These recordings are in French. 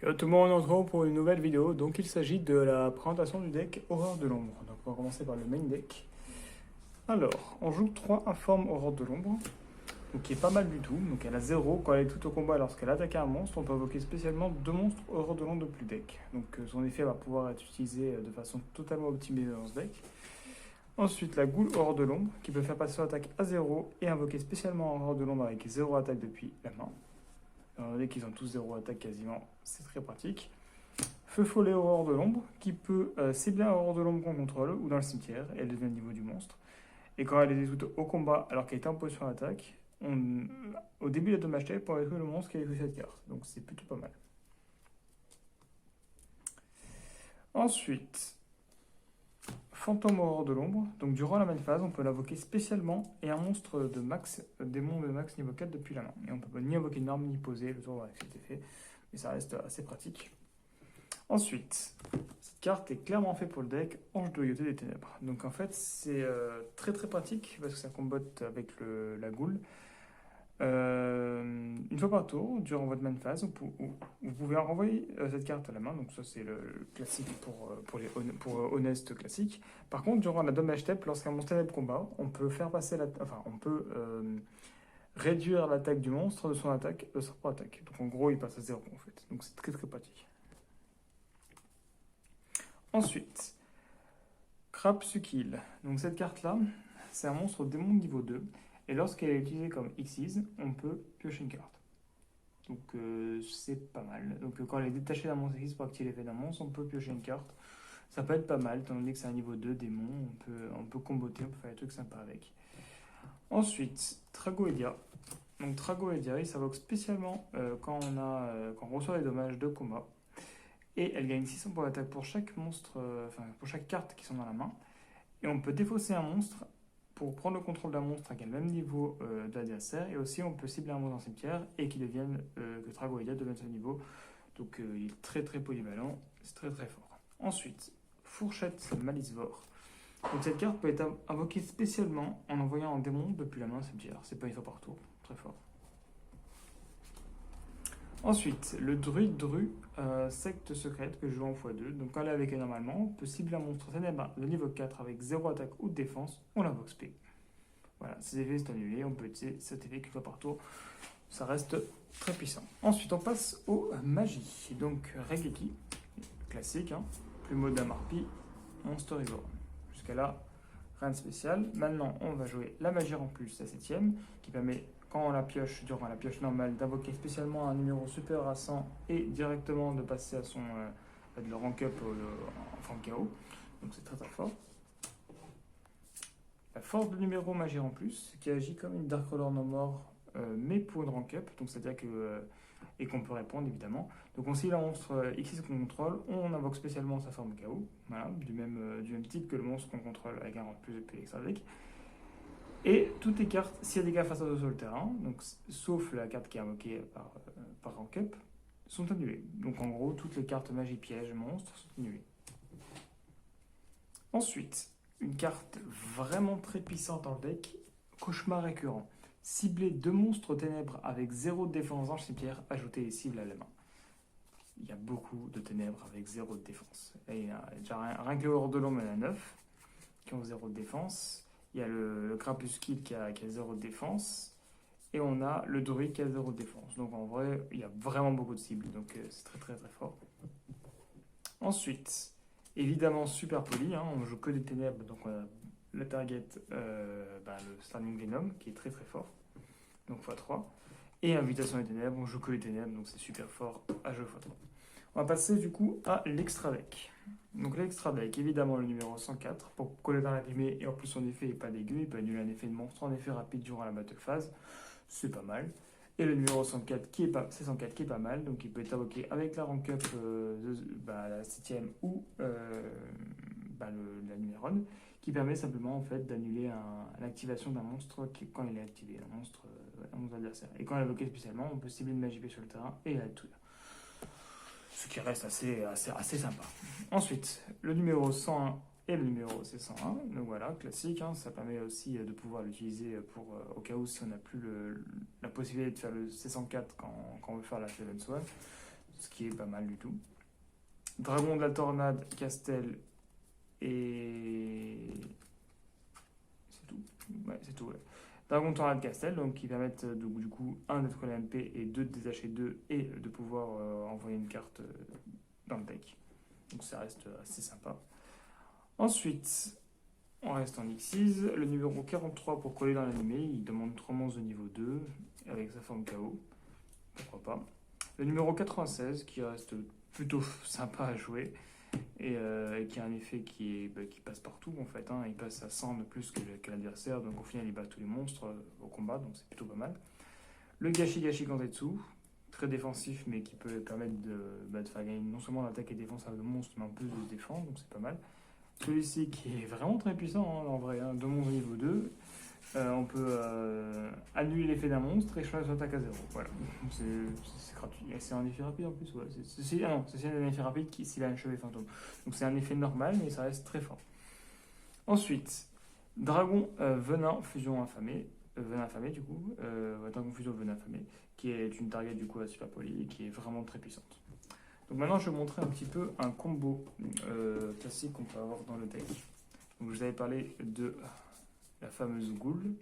Yo tout le monde, on se retrouve pour une nouvelle vidéo. Donc il s'agit de la présentation du deck Horreur de l'ombre. Donc on va commencer par le main deck. Alors, on joue 3 informes Horreur de l'ombre, donc qui est pas mal du tout. Donc elle a 0 quand elle est tout au combat. Lorsqu'elle attaque un monstre, on peut invoquer spécialement 2 monstres Horreur de l'ombre de plus deck. Donc son effet va pouvoir être utilisé de façon totalement optimisée dans ce deck. Ensuite, la Goule Horreur de l'ombre, qui peut faire passer son attaque à 0 et invoquer spécialement Horreur de l'ombre avec 0 attaque depuis la main. Étant donné qu'ils ont tous 0 attaque quasiment, c'est très pratique. Feu follet Horreur de l'ombre, qui peut cibler un Horreur de l'ombre qu'on contrôle ou dans le cimetière, et elle devient le niveau du monstre. Et quand elle est détruite au combat alors qu'elle est en position d'attaque, au début de la dommage telle pour détruire le monstre qui a détruit cette carte. Donc c'est plutôt pas mal. Ensuite, Fantôme Horreur de l'ombre. Donc durant la main phase, on peut l'invoquer spécialement et un monstre de max, démon de max niveau 4 depuis la main. Et on peut ni invoquer une arme ni poser le tour avec cet effet. Mais ça reste assez pratique. Ensuite, cette carte est clairement faite pour le deck Ange de Loyauté des Ténèbres. Donc en fait, c'est très très pratique parce que ça combotte avec la Goule. Une fois par tour, durant votre main phase, vous pouvez renvoyer cette carte à la main. Donc ça, c'est le classique pour Honest classique. Par contre, durant la dommage step, lorsqu'un monstre ténèbre combat, on peut faire passer on peut réduire l'attaque du monstre de son attaque, de sa propre attaque. Donc en gros, il passe à 0 en fait. Donc c'est très très pratique. Ensuite, Krapsukil. Donc cette carte-là, c'est un monstre démon de niveau 2. Et lorsqu'elle est utilisée comme Xyz, on peut piocher une carte. Donc c'est pas mal. Donc quand elle est détachée d'un monstre Xyz pour activer l'effet d'un monstre, on peut piocher une carte. Ça peut être pas mal, étant donné que c'est un niveau 2 démon, on peut comboter, on peut faire des trucs sympas avec. Ensuite, Tragoedia. Donc Tragoedia, il s'invoque spécialement quand on reçoit des dommages de combat. Et elle gagne 600 pour l'attaque pour chaque monstre, pour chaque carte qui sont dans la main. Et on peut défausser un monstre pour prendre le contrôle d'un monstre à quel même niveau de l'adversaire. Et aussi, on peut cibler un monstre dans le cimetière et que Tragoedia devienne ce niveau. Donc, il est très très polyvalent. C'est très très fort. Ensuite, Fourchette Malicevore. Donc, cette carte peut être invoquée spécialement en envoyant un démon depuis la main au cimetière. C'est pas une fois par tour. Très fort. Ensuite, le druide secte secrète que je joue en x2. Donc quand elle est avec elle normalement, on peut cibler un monstre ténèbre de niveau 4 avec 0 attaque ou de défense, on l'invoque spé. Voilà, ces effets sont annulés, on peut utiliser cet effet qu'une fois par tour. Ça reste très puissant. Ensuite, on passe aux magies. Donc Regeki, classique, Plumeau d'Amarpi, Monster Reborn. Jusqu'à là, rien de spécial. Maintenant, on va jouer la magie en plus, la 7ème, qui permet quand on la pioche, durant la pioche normale, d'invoquer spécialement un numéro supérieur à 100 et directement de passer de le rank up en forme KO. Donc c'est très très fort. La force de numéro magie en plus, qui agit comme une Dark Roller No More, mais pour une rank up, donc c'est-à-dire et qu'on peut répondre évidemment. Donc on cible un monstre X qu'on contrôle, on invoque spécialement sa forme KO, voilà, du même type que le monstre qu'on contrôle avec un rank plus épais extra avec. Et toutes les cartes, s'il y a des cartes face à eux sur le terrain, donc, sauf la carte qui est invoquée par rank up, sont annulées. Donc en gros, toutes les cartes magie, piège, monstres sont annulées. Ensuite, une carte vraiment très puissante dans le deck, Cauchemar récurrent. Cibler 2 monstres ténèbres avec 0 de défense dans le cimetière, ajouter les cibles à la main. Il y a beaucoup de ténèbres avec 0 de défense. Et déjà rien que le hors de l'ombre, il y en a 9 qui ont 0 de défense. Il y a le Crapuscule qui a 0 de défense. Et on a le druide qui a 0 de défense. Donc en vrai, il y a vraiment beaucoup de cibles. Donc c'est très très très fort. Ensuite, évidemment super poli. On joue que des ténèbres. Donc on a le target, le Starling Venom qui est très très fort. Donc x3. Et Invitation des ténèbres, on joue que les ténèbres. Donc c'est super fort à jouer x3. On va passer du coup à l'extra deck. Donc l'extra deck, évidemment le numéro 104 pour coller dans l'imprimé et en plus son effet n'est pas dégueu, il peut annuler un effet de monstre en effet rapide durant la battle phase, c'est pas mal. Et le numéro 104 c'est 104 qui est pas mal, donc il peut être invoqué avec la rank up la 7ème ou la numéronne, qui permet simplement en fait d'annuler l'activation d'un monstre quand il est activé, un monstre adversaire. Et quand il est invoqué spécialement, on peut cibler une magie sur le terrain et la détruire. Ce qui reste assez sympa. Ensuite, le numéro 101 et le numéro C101, donc voilà, classique, ça permet aussi de pouvoir l'utiliser au cas où si on n'a plus la possibilité de faire le C104 quand on veut faire la Seven Swan. ce qui est pas mal du tout. Dragon de la Tornade, Castel et... c'est tout. Ouais, c'est tout, ouais. Dragon de Tornade, Castel, donc qui permettent du coup, un d'être collé MP et deux de détacher deux et de pouvoir envoyer une carte dans le deck. Donc ça reste assez sympa. Ensuite, on reste en Xyz. Le numéro 43 pour coller dans l'animé, il demande 3 monstres de niveau 2 avec sa forme KO. Pourquoi pas. Le numéro 96 qui reste plutôt sympa à jouer et qui a un effet qui passe partout en fait. Hein. Il passe à 100 de plus que l'adversaire, donc au final il bat tous les monstres au combat, donc c'est plutôt pas mal. Le Gashi Gashi Kanzetsu, très défensif mais qui peut permettre de faire gagner non seulement l'attaque et défense avec le monstre mais en plus de se défendre, donc c'est pas mal. Celui-ci qui est vraiment très puissant hein, en vrai, hein, de monstre niveau 2. On peut annuler l'effet d'un monstre et changer son attaque à 0. Voilà, c'est gratuit. Et c'est un effet rapide en plus. Ouais. C'est un effet rapide s'il a un chevet fantôme. Donc c'est un effet normal, mais ça reste très fort. Ensuite, Dragon Venin Fusion Infamé. Venin Infamé du coup. Dragon Fusion Venin Infamé, qui est une target du coup à Super Poly et qui est vraiment très puissante. Donc maintenant, je vais vous montrer un petit peu un combo classique qu'on peut avoir dans le deck. Donc je vous avais parlé de la fameuse Ghoul,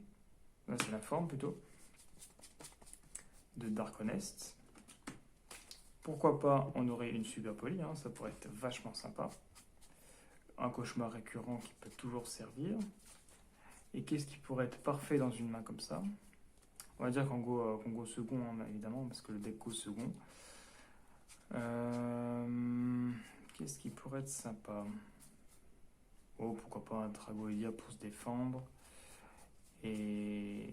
là c'est la forme plutôt, de Dark Honest. Pourquoi pas, on aurait une Super Poly, hein, ça pourrait être vachement sympa. Un cauchemar récurrent qui peut toujours servir. Et qu'est-ce qui pourrait être parfait dans une main comme ça? On va dire qu'on go second, hein, évidemment, parce que le deck go second. Qu'est-ce qui pourrait être sympa? Oh, pourquoi pas un Dragoïdia pour se défendre. Et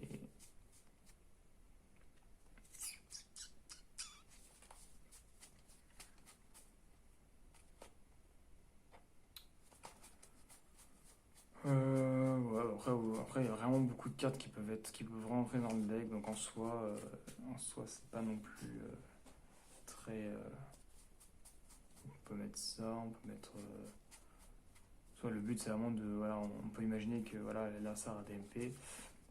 ouais, après, il y a vraiment beaucoup de cartes qui peuvent rentrer dans le deck, donc en soi c'est pas non plus très. On peut mettre ça, on peut mettre. Soit le but c'est vraiment de. Voilà, on peut imaginer que voilà, l'adversaire a des MP.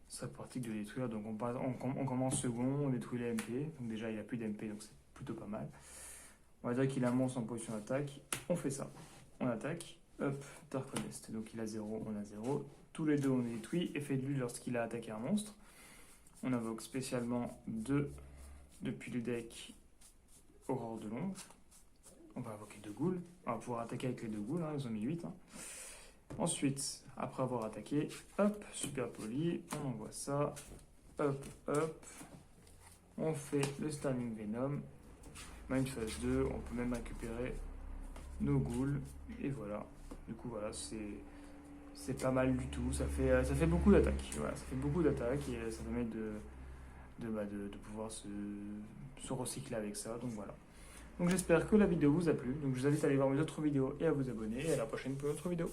Ça pratique de détruire, donc on commence second, on détruit les MP, donc déjà il a plus d'MP, donc c'est plutôt pas mal. On va dire qu'il a un monstre en position d'attaque, on fait ça, on attaque, hop, Dark Honest, donc il a 0, on a 0, tous les deux on détruit, effet de lui lorsqu'il a attaqué un monstre. On invoque spécialement depuis le deck Aurore de l'ombre, on va invoquer 2 ghouls, on va pouvoir attaquer avec les 2 ghouls, hein, ils ont mis 8. Hein. Ensuite, après avoir attaqué, hop, Super Poly, on envoie ça, hop, hop, on fait le Standing Venom, Mind Phase 2, on peut même récupérer nos ghouls, et voilà, du coup voilà, c'est pas mal du tout, ça fait beaucoup d'attaques, voilà, ça fait beaucoup d'attaques, et ça permet de pouvoir se recycler avec ça, donc voilà. Donc j'espère que la vidéo vous a plu, donc je vous invite à aller voir mes autres vidéos et à vous abonner, et à la prochaine pour une autre vidéo.